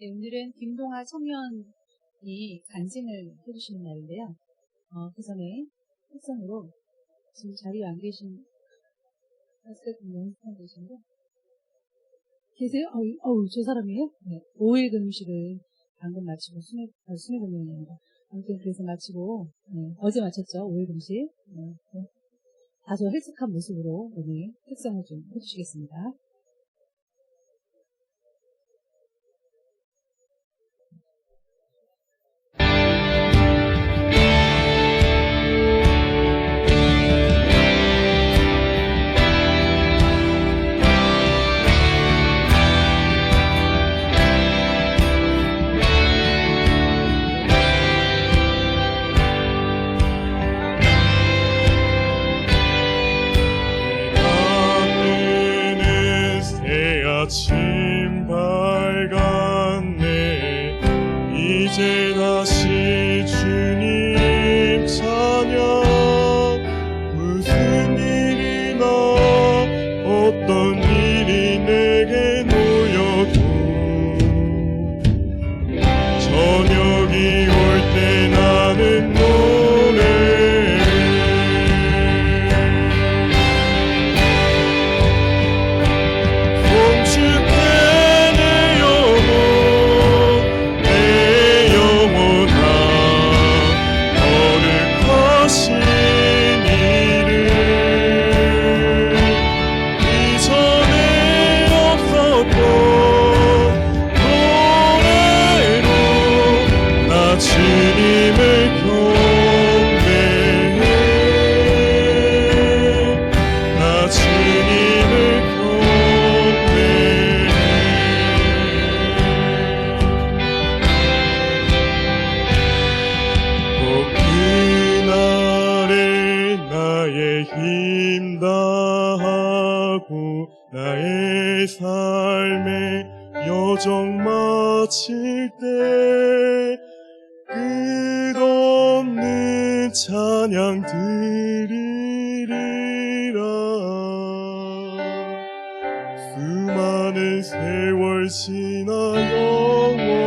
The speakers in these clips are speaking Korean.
네, 오늘은 김동아 청년이 간증을 해주시는 날인데요. 그 전에 특성으로 지금 자리에 안 계신 학생 연습하고 계신데 계세요? 저 사람이에요? 네. 5일 금식을 방금 마치고 수능 공연입니다. 아무튼 그래서 마치고 어제 마쳤죠. 5일 금식. 다소 헬스한 모습으로 오늘 특성을 좀 해주시겠습니다. 아침 밝았네. 이제 다시 주님 찬양. 무슨 일이나 어떤 일이 내게 놓여도 저녁이 올 때 나는 노래해. 힘 다하고 나의 삶의 여정 마칠 때 끝없는 찬양 드리리라. 수많은 세월 지나 영원히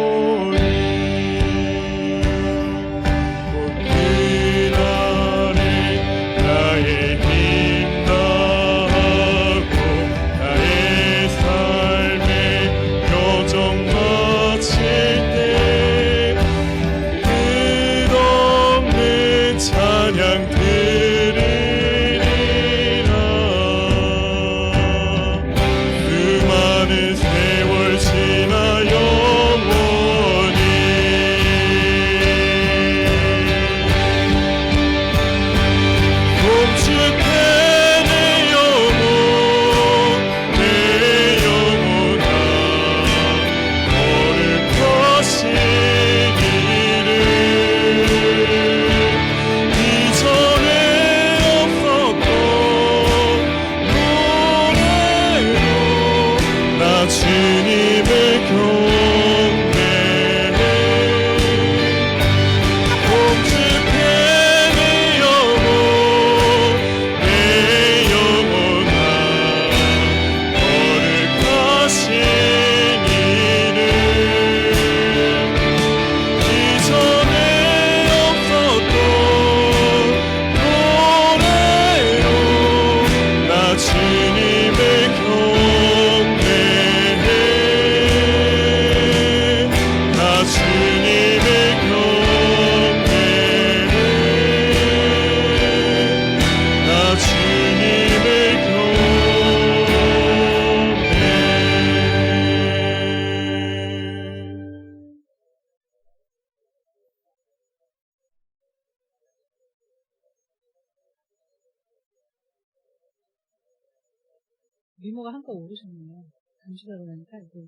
미모가 한껏 오르셨네요. 감시하고 나니까 이제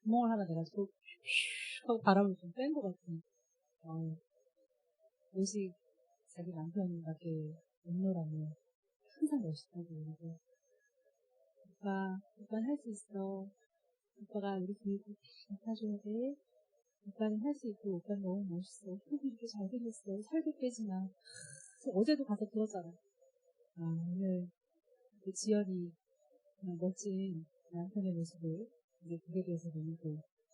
구멍을 하나 내가지고 슉 하고 바람을 좀 뺀 것 같은. 옷이 자기 남편밖에 없노라며 항상 멋있다고 그러고, 오빠는 할 수 있어. 오빠가 우리 교육을 다 맡아줘야 돼. 오빠는 할 수 있고, 오빠는 너무 멋있어. 오빠도 이렇게 잘생겼어. 살도 빼지 마. 어제도 가서 들었잖아. 오늘 지연이 그냥 멋진 남편의 모습을 이제 보게 돼서 너무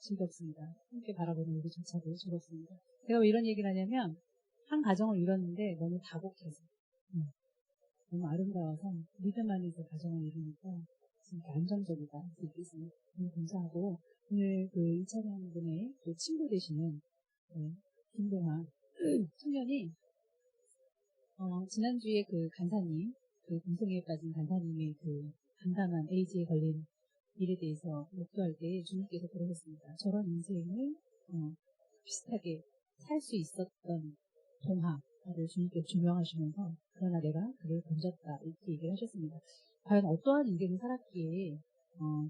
즐겁습니다. 함께 바라보는 우리조차도 즐겁습니다. 제가 왜 이런 얘기를 하냐면 한 가정을 이뤘는데 너무 다복해서 너무 아름다워서 믿음 안에서 가정을 이루니까 진짜 안정적이다 이렇게 있습니다. 너무 감사하고 오늘 그 이찬양 분의 그 친구 되시는 김동아 청년이 지난주에 그 간사님 그 공성에 빠진 간사님의 그 담담한 에이즈에 걸린 일에 대해서 목도할 때 주님께서 그러셨습니다. 저런 인생을 비슷하게 살 수 있었던 동화를 주님께서 조명하시면서 그러나 내가 그를 건졌다 이렇게 얘기를 하셨습니다. 과연 어떠한 인생을 살았기에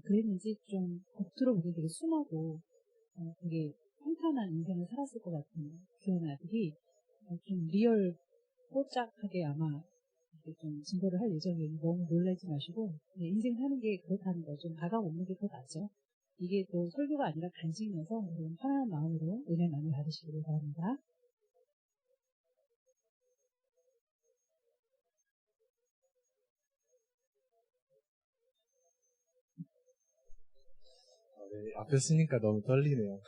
그랬는지 좀 겉으로 보기엔 되게 순하고 되게 평탄한 인생을 살았을 것 같은 귀여운 아들이 좀 리얼 뽀짝하게 아마 좀 증거를 할 예정이니 너무 놀라지 마시고 인생 사는 게 그렇다는 거 좀 다가오는 게 더 낫죠. 이게 또 설교가 아니라 간증이어서 편안한 마음으로 은혜 많이 받으시길 바랍니다. 네, 앞에 쓰니까 너무 떨리네요.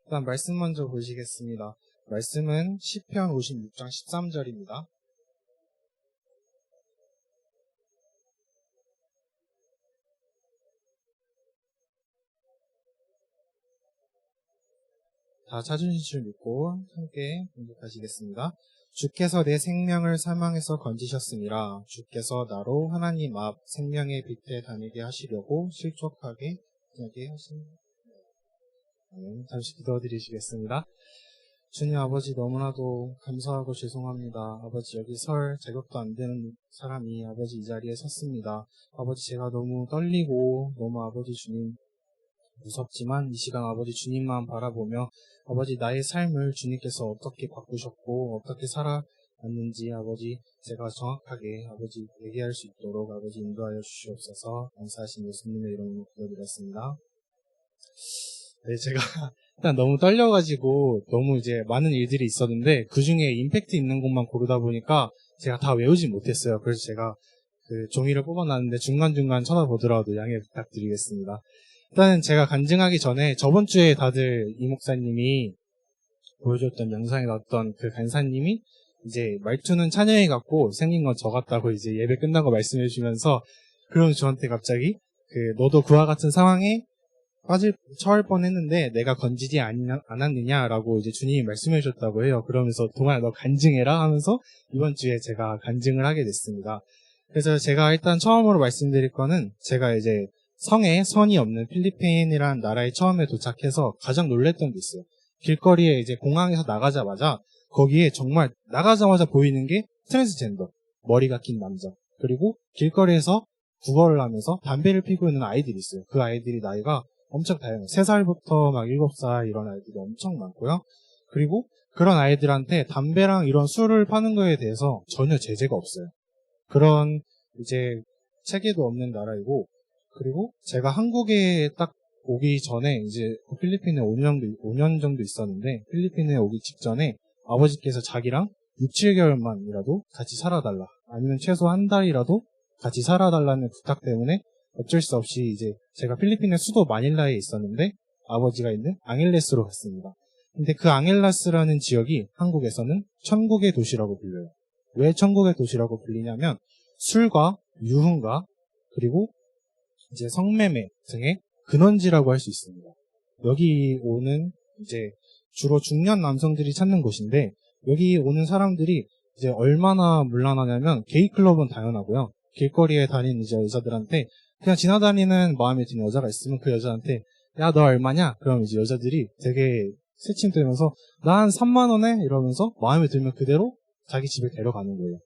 일단 말씀 먼저 보시겠습니다. 말씀은 시편 56장 13절입니다. 다 찾으신 줄 믿고 함께 공독하시겠습니다. 주께서 내 생명을 사망에서 건지셨음이라. 주께서 나로 하나님 앞 생명의 빛에 다니게 하시려고 실족하게 하게 하십니다. 잠시 기도드리시겠습니다. 주님 아버지 너무나도 감사하고 죄송합니다. 아버지 여기 설 자격도 안 되는 사람이 아버지 이 자리에 섰습니다. 아버지 제가 너무 떨리고 너무 아버지 주님 무섭지만 이 시간 아버지 주님만 바라보며 아버지 나의 삶을 주님께서 어떻게 바꾸셨고 어떻게 살아왔는지 아버지 제가 정확하게 아버지 얘기할 수 있도록 아버지 인도하여 주시옵소서. 감사하신 예수님의 이름으로 기도드렸습니다. 네, 제가 일단 너무 떨려가지고 너무 이제 많은 일들이 있었는데 그 중에 임팩트 있는 것만 고르다 보니까 제가 다 외우지 못했어요. 그래서 제가 그 종이를 뽑아놨는데 중간중간 쳐다보더라도 양해 부탁드리겠습니다. 일단은 제가 간증하기 전에 저번 주에 다들 이 목사님이 보여줬던 영상에 나왔던 그 간사님이 이제 말투는 찬영이 같고 생긴 건 저 같다고 이제 예배 끝나고 말씀해 주면서 그럼 저한테 갑자기 너도 그와 같은 상황에 처할 뻔했는데 내가 건지지 않았느냐라고 이제 주님이 말씀해 주셨다고 해요. 그러면서 동아야 너 간증해라 하면서 이번 주에 제가 간증을 하게 됐습니다. 그래서 제가 일단 처음으로 말씀드릴 거는 제가 이제 성에 선이 없는 필리핀이라는 나라에 처음에 도착해서 가장 놀랬던 게 있어요. 길거리에 이제 공항에서 나가자마자 거기에 정말 나가자마자 보이는 게 트랜스젠더, 머리가 긴 남자, 그리고 길거리에서 구걸을 하면서 담배를 피고 있는 아이들이 있어요. 그 아이들이 나이가 엄청 다양해요. 3살부터 막 7살 이런 아이들이 엄청 많고요. 그리고 그런 아이들한테 담배랑 이런 술을 파는 거에 대해서 전혀 제재가 없어요. 그런 이제 체계도 없는 나라이고, 그리고 제가 한국에 딱 오기 전에 이제 필리핀에 5년 정도 있었는데 필리핀에 오기 직전에 아버지께서 자기랑 6, 7개월만이라도 같이 살아달라, 아니면 최소 한 달이라도 같이 살아달라는 부탁 때문에 어쩔 수 없이 이제 제가 필리핀의 수도 마닐라에 있었는데 아버지가 있는 앙헬레스로 갔습니다. 근데 그 앙헬레스라는 지역이 한국에서는 천국의 도시라고 불려요. 왜 천국의 도시라고 불리냐면 술과 유흥과 그리고 이제 성매매 등의 근원지라고 할 수 있습니다. 여기 오는 이제 주로 중년 남성들이 찾는 곳인데 여기 오는 사람들이 이제 얼마나 문란하냐면 게이클럽은 당연하고요. 길거리에 다니는 이제 여자들한테 그냥 지나다니는 마음에 드는 여자가 있으면 그 여자한테 야, 너 얼마냐? 그럼 이제 여자들이 되게 새침대면서 나 한 3만 원에? 이러면서 마음에 들면 그대로 자기 집에 데려가는 거예요.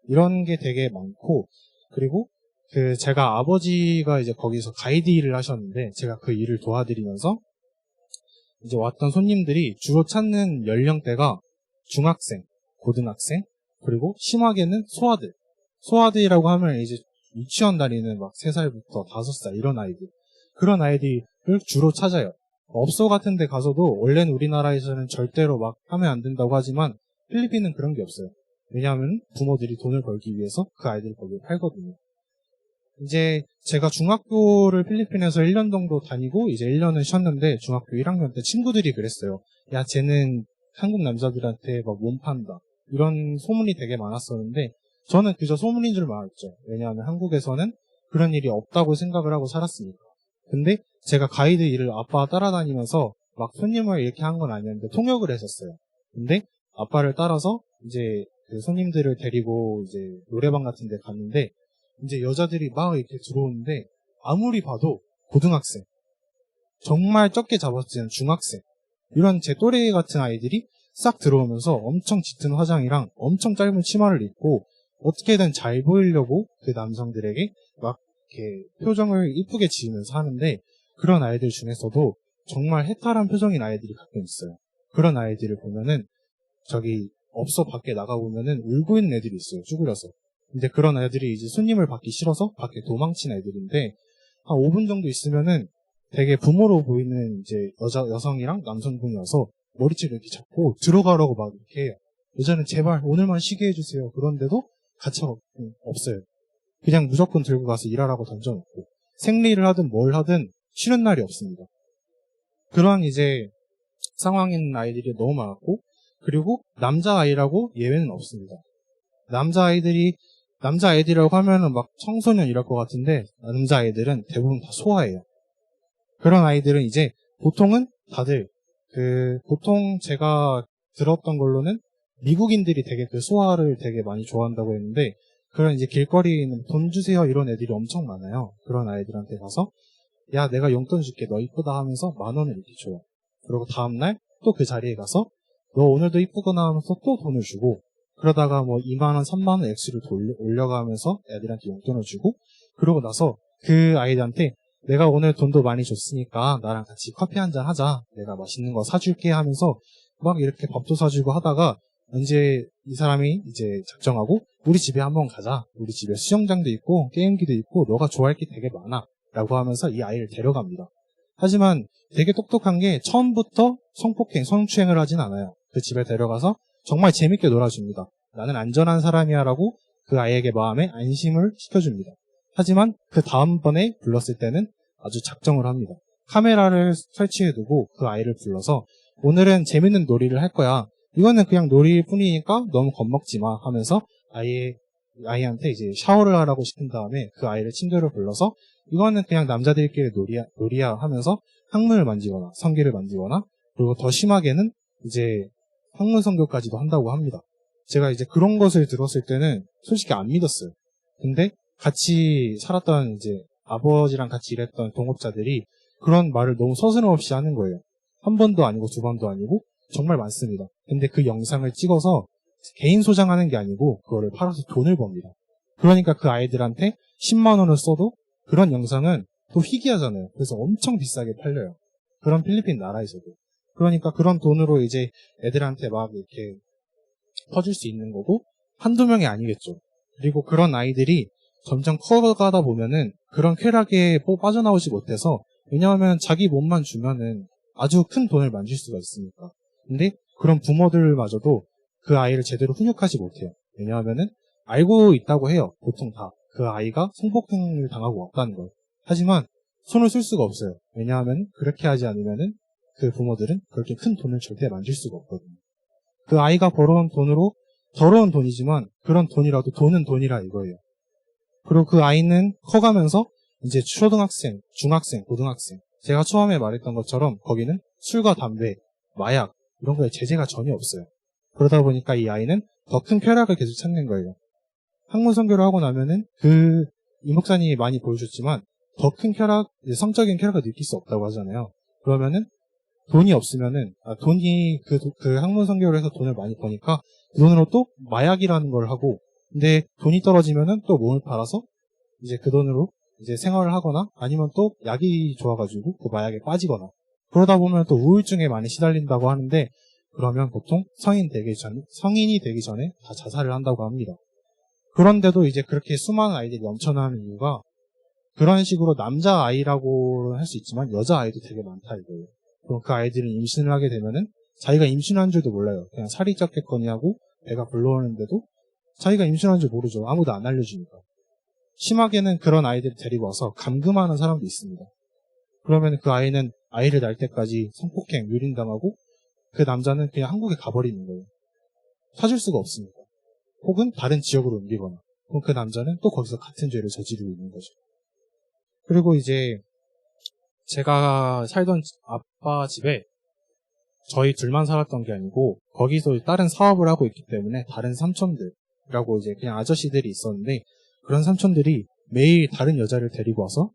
이런 게 되게 많고, 그리고 제가 아버지가 이제 거기서 가이드 일을 하셨는데 제가 그 일을 도와드리면서 이제 왔던 손님들이 주로 찾는 연령대가 중학생, 고등학생, 그리고 심하게는 소아들. 소아들이라고 하면 이제 유치원 다니는 막 3살부터 5살 이런 아이들. 그런 아이들을 주로 찾아요. 업소 같은 데 가서도 원래는 우리나라에서는 절대로 막 하면 안 된다고 하지만 필리핀은 그런 게 없어요. 왜냐하면 부모들이 돈을 벌기 위해서 그 아이들을 거기에 팔거든요. 이제 제가 중학교를 필리핀에서 1년 정도 다니고 이제 1년은 쉬었는데 중학교 1학년 때 친구들이 그랬어요. 야, 쟤는 한국 남자들한테 막 몸 판다. 이런 소문이 되게 많았었는데 저는 그저 소문인 줄 알았죠. 왜냐하면 한국에서는 그런 일이 없다고 생각을 하고 살았으니까. 근데 제가 가이드 일을 아빠 따라다니면서 막 손님을 이렇게 한 건 아니었는데 통역을 했었어요. 근데 아빠를 따라서 이제 그 손님들을 데리고 이제 노래방 같은 데 갔는데 이제 여자들이 막 이렇게 들어오는데 아무리 봐도 고등학생, 정말 적게 잡았지만 중학생, 이런 제 또래 같은 아이들이 싹 들어오면서 엄청 짙은 화장이랑 엄청 짧은 치마를 입고 어떻게든 잘 보이려고 그 남성들에게 막 이렇게 표정을 이쁘게 지으면서 하는데 그런 아이들 중에서도 정말 해탈한 표정인 아이들이 가끔 있어요. 그런 아이들을 보면은 저기 업소 밖에 나가보면은 울고 있는 애들이 있어요. 쭈그려서. 근데 그런 애들이 이제 손님을 받기 싫어서 밖에 도망친 애들인데 한 5분 정도 있으면은 되게 부모로 보이는 이제 여성이랑 남성분이 와서 머리채를 이렇게 잡고 들어가라고 막 이렇게 해요. 여자는 제발 오늘만 쉬게 해주세요. 그런데도 가차가 없어요. 그냥 무조건 들고 가서 일하라고 던져놓고 생리를 하든 뭘 하든 쉬는 날이 없습니다. 그런 이제 상황인 아이들이 너무 많았고 그리고 남자아이라고 예외는 없습니다. 남자아이들이라고 하면은 막 청소년 이럴 것 같은데 남자아이들은 대부분 다 소아예요. 그런 아이들은 이제 보통은 다들 보통 제가 들었던 걸로는 미국인들이 되게 그 소아를 되게 많이 좋아한다고 했는데 그런 이제 길거리에 있는 돈 주세요 이런 애들이 엄청 많아요. 그런 아이들한테 가서 야 내가 용돈 줄게 너 이쁘다 하면서 10,000원을 이렇게 줘요. 그리고 다음날 또 그 자리에 가서 너 오늘도 이쁘구나 하면서 또 돈을 주고 그러다가 뭐 2만원 3만원 액수를 올려가면서 애들한테 용돈을 주고 그러고 나서 그 아이들한테 내가 오늘 돈도 많이 줬으니까 나랑 같이 커피 한잔 하자. 내가 맛있는 거 사줄게 하면서 막 이렇게 밥도 사주고 하다가 이제 이 사람이 이제 작정하고 우리 집에 한번 가자. 우리 집에 수영장도 있고 게임기도 있고 너가 좋아할 게 되게 많아. 라고 하면서 이 아이를 데려갑니다. 하지만 되게 똑똑한 게 처음부터 성추행을 하진 않아요. 그 집에 데려가서 정말 재밌게 놀아줍니다. 나는 안전한 사람이야 라고 그 아이에게 마음에 안심을 시켜줍니다. 하지만 그 다음번에 불렀을 때는 아주 작정을 합니다. 카메라를 설치해두고 그 아이를 불러서 오늘은 재밌는 놀이를 할 거야. 이거는 그냥 놀이일 뿐이니까 너무 겁먹지 마 하면서 아이한테 이제 샤워를 하라고 시킨 다음에 그 아이를 침대로 불러서 이거는 그냥 남자들끼리 놀이야 하면서 항문을 만지거나 성기를 만지거나 그리고 더 심하게는 이제 항문 성교까지도 한다고 합니다. 제가 이제 그런 것을 들었을 때는 솔직히 안 믿었어요. 근데 같이 살았던 이제 아버지랑 같이 일했던 동업자들이 그런 말을 너무 서슴없이 하는 거예요. 한 번도 아니고 두 번도 아니고 정말 많습니다. 근데 그 영상을 찍어서 개인 소장하는 게 아니고 그거를 팔아서 돈을 법니다. 그러니까 그 아이들한테 10만 원을 써도 그런 영상은 또 희귀하잖아요. 그래서 엄청 비싸게 팔려요. 그런 필리핀 나라에서도. 그러니까 그런 돈으로 이제 애들한테 막 이렇게 퍼줄 수 있는 거고 한두 명이 아니겠죠. 그리고 그런 아이들이 점점 커가다 보면은 그런 쾌락에 빠져나오지 못해서 왜냐하면 자기 몸만 주면은 아주 큰 돈을 만질 수가 있으니까. 근데 그런 부모들마저도 그 아이를 제대로 훈육하지 못해요. 왜냐하면은 알고 있다고 해요. 보통 다. 그 아이가 성폭행을 당하고 왔다는 걸. 하지만 손을 쓸 수가 없어요. 왜냐하면 그렇게 하지 않으면은 그 부모들은 그렇게 큰 돈을 절대 만질 수가 없거든요. 그 아이가 벌어온 돈으로 더러운 돈이지만 그런 돈이라도 돈은 돈이라 이거예요. 그리고 그 아이는 커가면서 이제 초등학생, 중학생, 고등학생 제가 처음에 말했던 것처럼 거기는 술과 담배, 마약 이런 거에 제재가 전혀 없어요. 그러다 보니까 이 아이는 더 큰 쾌락을 계속 찾는 거예요. 학문 선교를 하고 나면은 이 목사님이 많이 보여줬지만 더 큰 쾌락, 성적인 쾌락을 느낄 수 없다고 하잖아요. 그러면은 돈이 없으면은 돈이 그 학문 선교를 해서 돈을 많이 버니까 그 돈으로 또 마약이라는 걸 하고 근데 돈이 떨어지면은 또 몸을 팔아서 이제 그 돈으로 이제 생활을 하거나 아니면 또 약이 좋아가지고 그 마약에 빠지거나 그러다 보면 또 우울증에 많이 시달린다고 하는데 그러면 보통 성인이 되기 전에 다 자살을 한다고 합니다. 그런데도 이제 그렇게 수많은 아이들이 넘쳐나는 이유가 그런 식으로 남자아이라고 할 수 있지만 여자아이도 되게 많다 이거예요. 그럼 그 아이들은 임신을 하게 되면은 자기가 임신한 줄도 몰라요. 그냥 살이 쪘겠거니 하고 배가 불러오는데도 자기가 임신한 줄 모르죠. 아무도 안 알려주니까. 심하게는 그런 아이들을 데리고 와서 감금하는 사람도 있습니다. 그러면 그 아이는 아이를 낳을 때까지 성폭행, 유린당하고 그 남자는 그냥 한국에 가버리는 거예요. 찾을 수가 없습니다. 혹은 다른 지역으로 옮기거나 그럼 그 남자는 또 거기서 같은 죄를 저지르고 있는 거죠. 그리고 이제 제가 살던 아빠 집에 저희 둘만 살았던 게 아니고 거기서 다른 사업을 하고 있기 때문에 다른 삼촌들이라고 이제 그냥 아저씨들이 있었는데 그런 삼촌들이 매일 다른 여자를 데리고 와서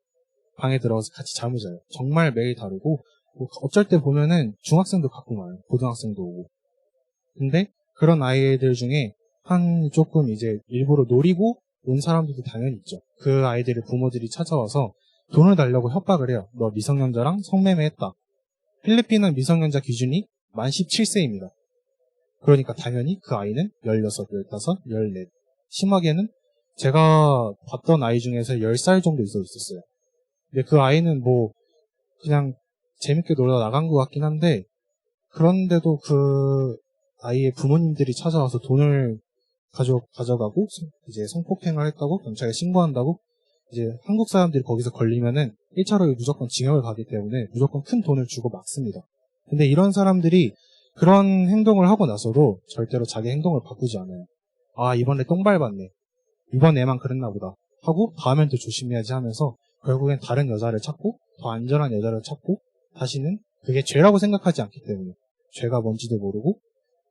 방에 들어가서 같이 잠을 자요. 정말 매일 다르고 어쩔 때 보면은 중학생도 가끔 와요. 고등학생도 오고. 근데 그런 아이들 중에 한 조금 이제 일부러 노리고 온 사람들도 당연히 있죠. 그 아이들의 부모들이 찾아와서 돈을 달라고 협박을 해요. 너 미성년자랑 성매매했다. 필리핀은 미성년자 기준이 만 17세입니다. 그러니까 당연히 그 아이는 16, 15, 14. 심하게는 제가 봤던 아이 중에서 10살 정도 있었어요. 근데 그 아이는 뭐 그냥 재밌게 놀다 나간 것 같긴 한데 그런데도 그 아이의 부모님들이 찾아와서 돈을 가져가고 이제 성폭행을 했다고 경찰에 신고한다고 이제 한국 사람들이 거기서 걸리면은 1차로 무조건 징역을 가기 때문에 무조건 큰 돈을 주고 막습니다. 근데 이런 사람들이 그런 행동을 하고 나서도 절대로 자기 행동을 바꾸지 않아요. 아, 이번에 똥 밟았네. 이번 애만 그랬나 보다. 하고 다음엔 또 조심해야지 하면서 결국엔 다른 여자를 찾고 더 안전한 여자를 찾고 다시는 그게 죄라고 생각하지 않기 때문에 죄가 뭔지도 모르고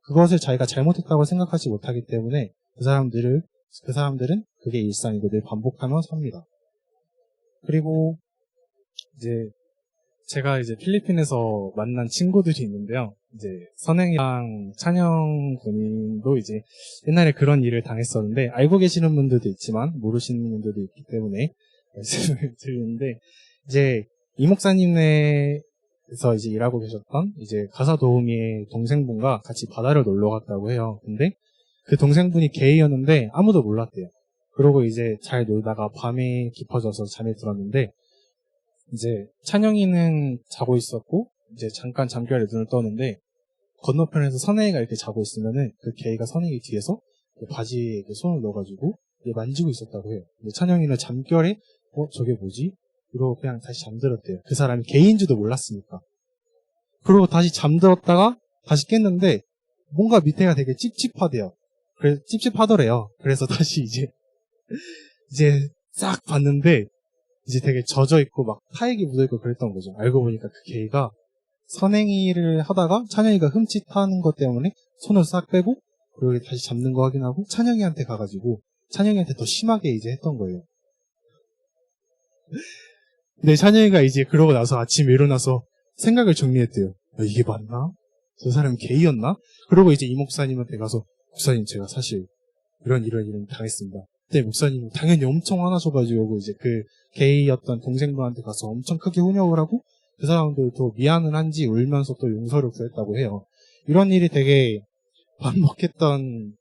그것을 자기가 잘못했다고 생각하지 못하기 때문에 그 사람들은 그게 일상이고 늘 반복하며 삽니다. 그리고 이제 제가 이제 필리핀에서 만난 친구들이 있는데요. 이제 선행이랑 찬영 군도 이제 옛날에 그런 일을 당했었는데 알고 계시는 분들도 있지만 모르시는 분들도 있기 때문에 말씀을 드리는데 이제 이 목사님네에서 이제 일하고 계셨던 이제 가사 도우미의 동생분과 같이 바다를 놀러 갔다고 해요. 근데 그 동생분이 게이였는데 아무도 몰랐대요. 그러고 이제 잘 놀다가 밤이 깊어져서 잠에 들었는데 이제 찬영이는 자고 있었고 이제 잠깐 잠결에 눈을 떴는데 건너편에서 선혜이가 이렇게 자고 있으면은 그 게이가 선혜이 뒤에서 그 바지에 이렇게 손을 넣어가지고 이제 만지고 있었다고 해요. 근데 찬영이는 잠결에 저게 뭐지? 이러고 그냥 다시 잠들었대요. 그 사람이 게이인지도 몰랐으니까. 그리고 다시 잠들었다가 다시 깼는데 뭔가 밑에가 되게 찝찝하대요. 그래서 찝찝하더래요. 그래서 다시 이제 싹 봤는데 이제 되게 젖어있고 막 타액이 묻어있고 그랬던 거죠. 알고 보니까 그 게이가 선행이를 하다가 찬영이가 흠칫하는 것 때문에 손을 싹 빼고 그리고 다시 잡는 거 확인하고 찬영이한테 가가지고 찬영이한테 더 심하게 이제 했던 거예요. 근데 찬영이가 이제 그러고 나서 아침에 일어나서 생각을 정리했대요. 이게 맞나? 저 사람이 게이였나? 그러고 이제 이 목사님한테 가서 목사님 제가 사실 이런 당했습니다. 그때 목사님이 당연히 엄청 화나셔가지고 이제 그 게이였던 동생분한테 가서 엄청 크게 훈육을 하고 그 사람들도 미안은 한지 울면서 또 용서를 구했다고 해요. 이런 일이 되게 반복했던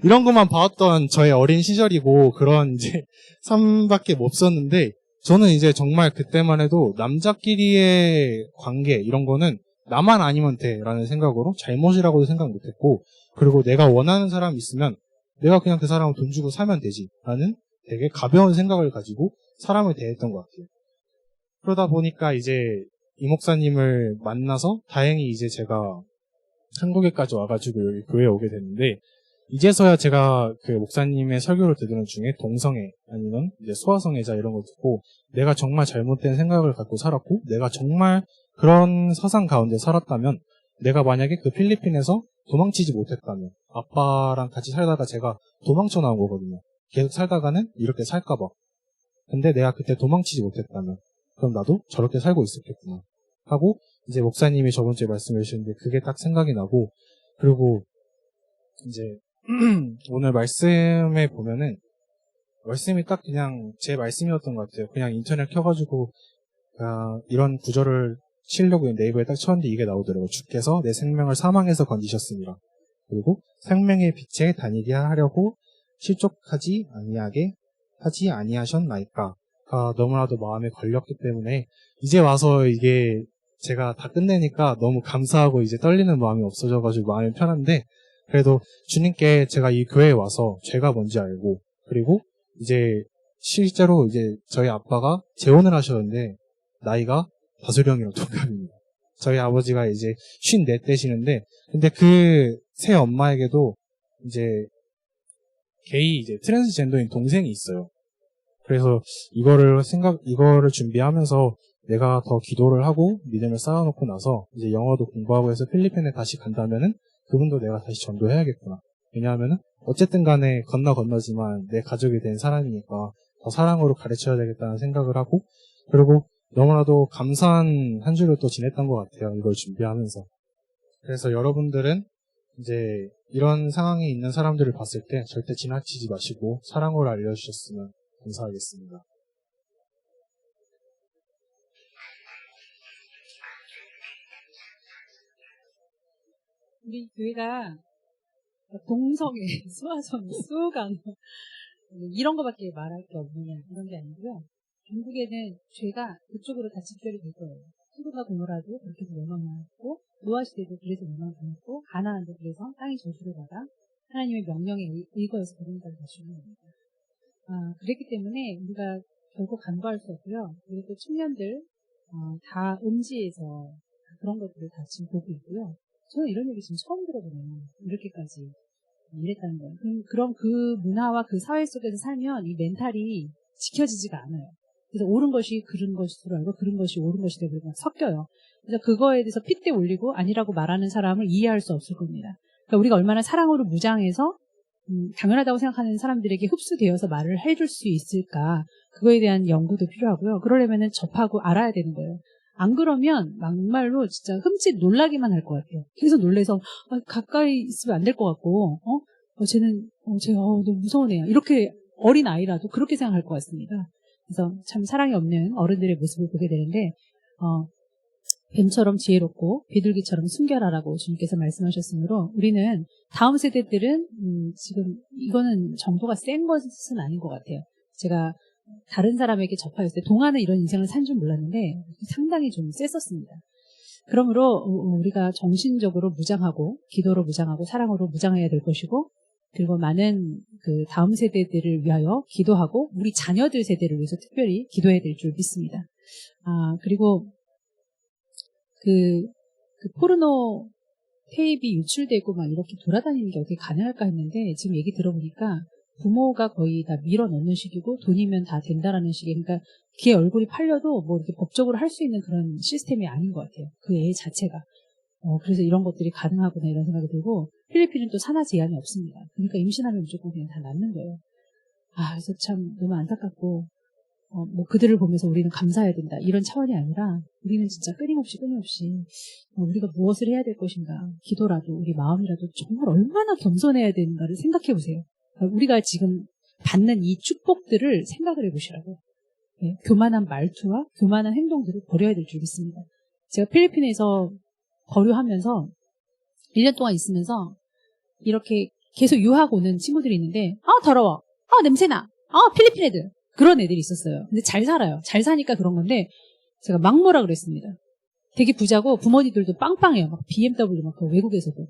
이런 것만 봐왔던 저의 어린 시절이고 그런 이제 삶밖에 없었는데 저는 이제 정말 그때만 해도 남자끼리의 관계 이런 거는 나만 아니면 돼라는 생각으로 잘못이라고도 생각 못했고 그리고 내가 원하는 사람이 있으면 내가 그냥 그 사람을 돈 주고 사면 되지 라는 되게 가벼운 생각을 가지고 사람을 대했던 것 같아요. 그러다 보니까 이제 이 목사님을 만나서 다행히 이제 제가 한국에까지 와가지고 여기 교회에 오게 됐는데 이제서야 제가 그 목사님의 설교를 듣는 중에 동성애 아니면 이제 소아성애자 이런 거 듣고 내가 정말 잘못된 생각을 갖고 살았고 내가 정말 그런 사상 가운데 살았다면 내가 만약에 그 필리핀에서 도망치지 못했다면 아빠랑 같이 살다가 제가 도망쳐 나온 거거든요. 계속 살다가는 이렇게 살까봐. 근데 내가 그때 도망치지 못했다면 그럼 나도 저렇게 살고 있었겠구나 하고 이제 목사님이 저번 주에 말씀해 주셨는데 그게 딱 생각이 나고 그리고 이제 오늘 말씀에 보면은 말씀이 딱 그냥 제 말씀이었던 것 같아요. 그냥 인터넷 켜가지고 이런 구절을 치려고 네이버에 딱 쳤는데 이게 나오더라고요. 주께서 내 생명을 사망에서 건지셨습니다. 그리고 생명의 빛에 다니게 하려고 실족하지 아니하게 하지 아니하셨나이까. 너무나도 마음에 걸렸기 때문에 이제 와서 이게 제가 다 끝내니까 너무 감사하고 이제 떨리는 마음이 없어져가지고 마음이 편한데 그래도 주님께 제가 이 교회에 와서 죄가 뭔지 알고 그리고 이제 실제로 이제 저희 아빠가 재혼을 하셨는데 나이가 다솔형이랑 동갑입니다. 저희 아버지가 이제 54 되시는데 근데 그 새 엄마에게도 이제 게이 이제 트랜스젠더인 동생이 있어요. 그래서 이거를 준비하면서 내가 더 기도를 하고 믿음을 쌓아놓고 나서 이제 영어도 공부하고 해서 필리핀에 다시 간다면은 그분도 내가 다시 전도해야겠구나. 왜냐하면은 어쨌든 간에 건너지만 내 가족이 된 사람이니까 더 사랑으로 가르쳐야 되겠다는 생각을 하고 그리고 너무나도 감사한 한 주를 또 지냈던 것 같아요. 이걸 준비하면서. 그래서 여러분들은 이제 이런 상황에 있는 사람들을 봤을 때 절대 지나치지 마시고 사랑으로 알려주셨으면 감사하겠습니다. 우리 교회가 동성애, 수화성, 수강 이런 거밖에 말할 게 없느냐 이런 게 아니고요. 결국에는 죄가 그쪽으로 다 집결이 될 거예요. 소돔과 고모라도 그렇게 해서 멸망하고 노아 시대도 그래서 멸망당했고 가나안도 그래서 땅이 저주를 받아 하나님의 명령에 의거해서 그런 자를 다시는 겁니다. 그랬기 때문에 우리가 결국 간과할 수 없고요. 그리고 또 청년들 다 음지에서 그런 것들을 다 지금 보고 있고요. 저는 이런 얘기 지금 처음 들어보네요. 이렇게까지 이랬다는 거예요. 그럼 그 문화와 그 사회 속에서 살면 이 멘탈이 지켜지지가 않아요. 그래서 옳은 것이 그른 것으로 알고 그른 것이 옳은 것이 되고 섞여요. 그래서 그거에 대해서 핏대 올리고 아니라고 말하는 사람을 이해할 수 없을 겁니다. 그러니까 우리가 얼마나 사랑으로 무장해서 당연하다고 생각하는 사람들에게 흡수되어서 말을 해줄 수 있을까 그거에 대한 연구도 필요하고요. 그러려면 접하고 알아야 되는 거예요. 안 그러면 막말로 진짜 흠칫 놀라기만 할 것 같아요. 계속 놀래서 가까이 있으면 안 될 것 같고 쟤는 쟤가 너무 무서운 애야 이렇게 어린 아이라도 그렇게 생각할 것 같습니다. 그래서 참 사랑이 없는 어른들의 모습을 보게 되는데 뱀처럼 지혜롭고 비둘기처럼 순결하라고 주님께서 말씀하셨으므로 우리는 다음 세대들은 지금 이거는 정도가 센 것은 아닌 것 같아요. 제가 다른 사람에게 접하였을 때 동안은 이런 인생을 산 줄 몰랐는데 상당히 좀 셌었습니다. 그러므로 우리가 정신적으로 무장하고 기도로 무장하고 사랑으로 무장해야 될 것이고 그리고 많은 그 다음 세대들을 위하여 기도하고 우리 자녀들 세대를 위해서 특별히 기도해야 될 줄 믿습니다. 그리고 그 포르노 테이프이 유출되고 막 이렇게 돌아다니는 게 어떻게 가능할까 했는데 지금 얘기 들어보니까 부모가 거의 다 밀어넣는 식이고 돈이면 다 된다라는 식의 그러니까 걔 얼굴이 팔려도 뭐 이렇게 법적으로 할 수 있는 그런 시스템이 아닌 것 같아요. 그 애 자체가. 그래서 이런 것들이 가능하구나 이런 생각이 들고 필리핀은 또 산하 제한이 없습니다. 그러니까 임신하면 무조건 그냥 다 낳는 거예요. 그래서 참 너무 안타깝고 뭐 그들을 보면서 우리는 감사해야 된다 이런 차원이 아니라 우리는 진짜 끊임없이 우리가 무엇을 해야 될 것인가 기도라도 우리 마음이라도 정말 얼마나 겸손해야 되는가를 생각해 보세요. 우리가 지금 받는 이 축복들을 생각을 해보시라고. 네, 교만한 말투와 교만한 행동들을 버려야 될 줄 믿습니다. 제가 필리핀에서 거류하면서 1년 동안 있으면서 이렇게 계속 유학 오는 친구들이 있는데 더러워, 냄새나, 필리핀 애들 그런 애들이 있었어요. 근데 잘 살아요. 잘 사니까 그런 건데 제가 막 뭐라 그랬습니다. 되게 부자고 부모님들도 빵빵해요. 막 BMW 막 외국에서도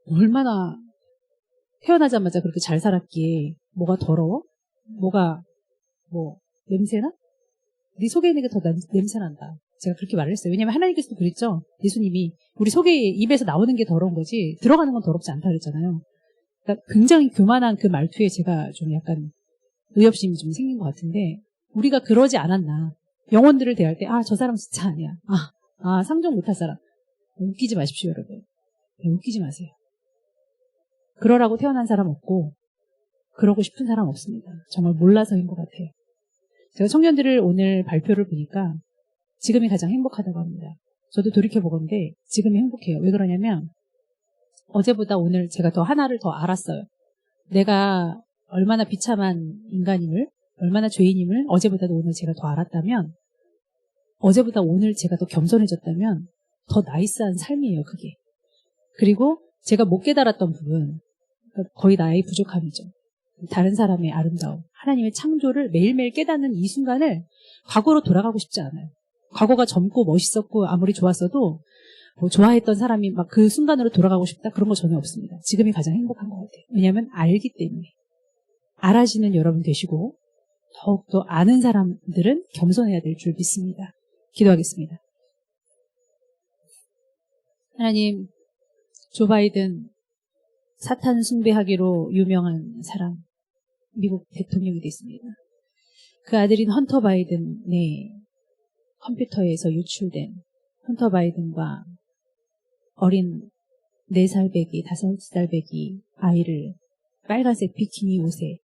얼마나 태어나자마자 그렇게 잘 살았기에 뭐가 더러워? 뭐가 뭐 냄새나? 네 속에 있는 게 더 냄새난다. 제가 그렇게 말을 했어요. 왜냐하면 하나님께서도 그랬죠. 예수님이 우리 속에 입에서 나오는 게 더러운 거지 들어가는 건 더럽지 않다 그랬잖아요. 그러니까 굉장히 교만한 그 말투에 제가 좀 약간 의협심이 좀 생긴 것 같은데 우리가 그러지 않았나. 영혼들을 대할 때 저 사람 진짜 아니야. 상종 못할 사람. 웃기지 마십시오 여러분. 웃기지 마세요. 그러라고 태어난 사람 없고 그러고 싶은 사람 없습니다. 정말 몰라서인 것 같아요. 제가 청년들을 오늘 발표를 보니까 지금이 가장 행복하다고 합니다. 저도 돌이켜보건데 지금이 행복해요. 왜 그러냐면 어제보다 오늘 제가 더 하나를 더 알았어요. 내가 얼마나 비참한 인간임을 얼마나 죄인임을 어제보다도 오늘 제가 더 알았다면 어제보다 오늘 제가 더 겸손해졌다면 더 나이스한 삶이에요. 그게. 그리고 제가 못 깨달았던 부분 거의 나의 부족함이죠. 다른 사람의 아름다움, 하나님의 창조를 매일매일 깨닫는 이 순간을 과거로 돌아가고 싶지 않아요. 과거가 젊고 멋있었고 아무리 좋았어도 뭐 좋아했던 사람이 막 그 순간으로 돌아가고 싶다 그런 거 전혀 없습니다. 지금이 가장 행복한 것 같아요. 왜냐하면 알기 때문에 알아지는 여러분 되시고 더욱더 아는 사람들은 겸손해야 될 줄 믿습니다. 기도하겠습니다. 하나님, 조 바이든 사탄 숭배하기로 유명한 사람, 미국 대통령이 됐습니다. 그 아들인 헌터 바이든의 컴퓨터에서 유출된 헌터 바이든과 어린 4살 배기, 5살 배기 아이를 빨간색 비키니 옷에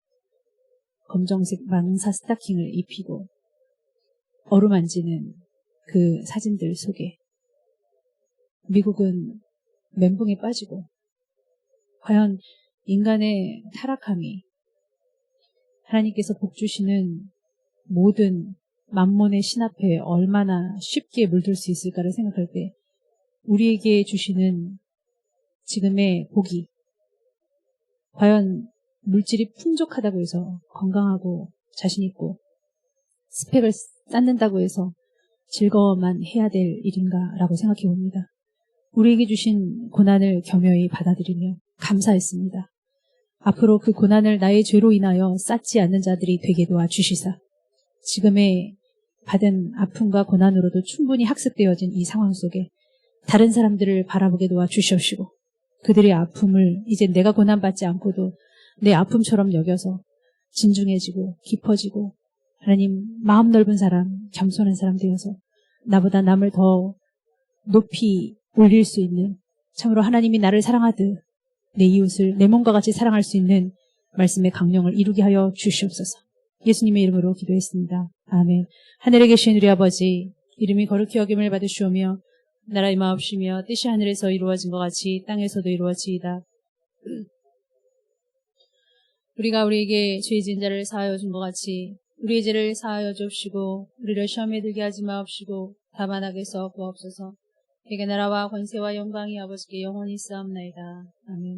검정색 망사 스타킹을 입히고 어루만지는 그 사진들 속에 미국은 멘붕에 빠지고 과연 인간의 타락함이 하나님께서 복 주시는 모든 만몬의 신 앞에 얼마나 쉽게 물들 수 있을까를 생각할 때 우리에게 주시는 지금의 복이 과연 물질이 풍족하다고 해서 건강하고 자신있고 스펙을 쌓는다고 해서 즐거워만 해야 될 일인가라고 생각해 봅니다. 우리에게 주신 고난을 겸허히 받아들이며 감사했습니다. 앞으로 그 고난을 나의 죄로 인하여 쌓지 않는 자들이 되게 도와주시사 지금의 받은 아픔과 고난으로도 충분히 학습되어진 이 상황 속에 다른 사람들을 바라보게 도와주시옵시고 그들의 아픔을 이제 내가 고난받지 않고도 내 아픔처럼 여겨서 진중해지고 깊어지고 하나님 마음 넓은 사람, 겸손한 사람 되어서 나보다 남을 더 높이 올릴 수 있는 참으로 하나님이 나를 사랑하듯 내 이웃을 내 몸과 같이 사랑할 수 있는 말씀의 강령을 이루게 하여 주시옵소서. 예수님의 이름으로 기도했습니다. 아멘. 하늘에 계신 우리 아버지 이름이 거룩히 여김을 받으시오며 나라의 마옵시며 뜻이 하늘에서 이루어진 것 같이 땅에서도 이루어지이다. 우리가 우리에게 죄 지은 자를 사하여 준 것 같이 우리의 죄를 사하여 주옵시고 우리를 시험에 들게 하지 마옵시고 다만 악에서 구하옵소서. 내게 나라와 권세와 영광이 아버지께 영원히 있사옵나이다. 아멘.